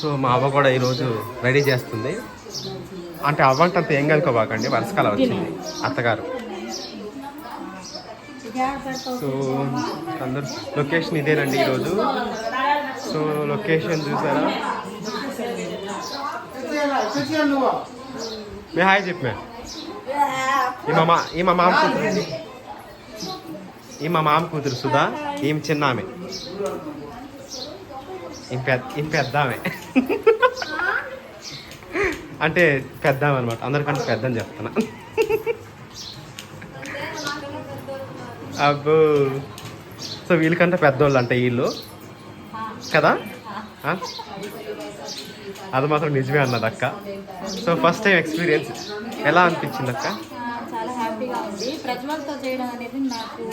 So మా అవ్వ కూడా ఈరోజు రెడీ చేస్తుంది. అంటే అవ్వంటే అంత ఏం కనుకోబాకండి, వర్షకాలం వచ్చింది అత్తగారు. సో అందరు లొకేషన్ ఇదేనండి ఈరోజు. సో లొకేషన్ చూసారా? మే హాయ్ చెప్పా. ఈ మా మామ కూతురు, ఈ మా మామ కూతురు సుధా. ఈమె చిన్న ఆమె, ఈమె పెద్ద ఆమె. అంటే పెద్దాం అనమాట, అందరికంటే పెద్దని చెప్తున్నా. అబ్బో, సో వీళ్ళకంటే పెద్దోళ్ళు అంటే వీళ్ళు కదా. అది మాత్రం నిజమే అన్నది అక్క. సో ఫస్ట్ టైం ఎక్స్పీరియన్స్ ఎలా అనిపించింది అక్క? చాలా హ్యాపీగా ఉంది. ప్రజ్వల్తో చేయడం అనేది నాకు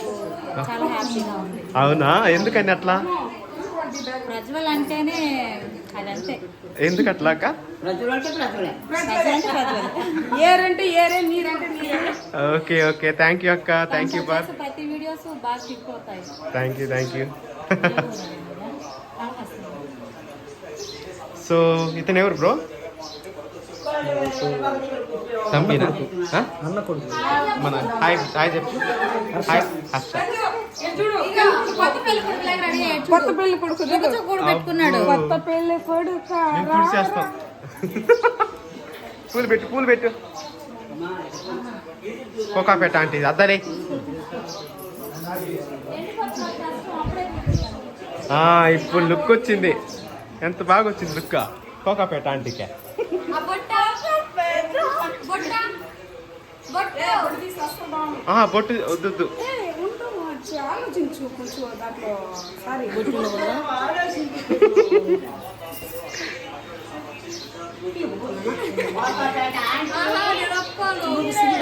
చాలా హ్యాపీగా ఉంది. అవునా? ఎందుకని అట్లా? ప్రజ్వల్ అంటేనే అదంతే. ఎందుకు అట్లా అక్క? ఓకే ఓకే, థ్యాంక్ యూ అక్క, థ్యాంక్ యూ బార్. ప్రతి వీడియోస్ బాగా క్లిక్ అవుతాయి. Thank you. సో ఇతను ఎవరు బ్రో? తంబినా మన హాయ్ హాయ్ చెప్పు. హాయ్ హర్ష. కొత్త పెళ్లి కొడుకు పెట్టుకున్నాడు. కొత్త పెళ్లి కొడుకు చేస్తాం. పూలు పెట్టు. కోకా పెట్ట ఆంటీ అద్దలే. ఇప్పుడు లుక్ వచ్చింది, ఎంత బాగా వచ్చింది లుక్ కోకా పెట్ట ఆంటీకే. బొట్టు వద్దు. ఆలోచించు కొంచెం దాంట్లో.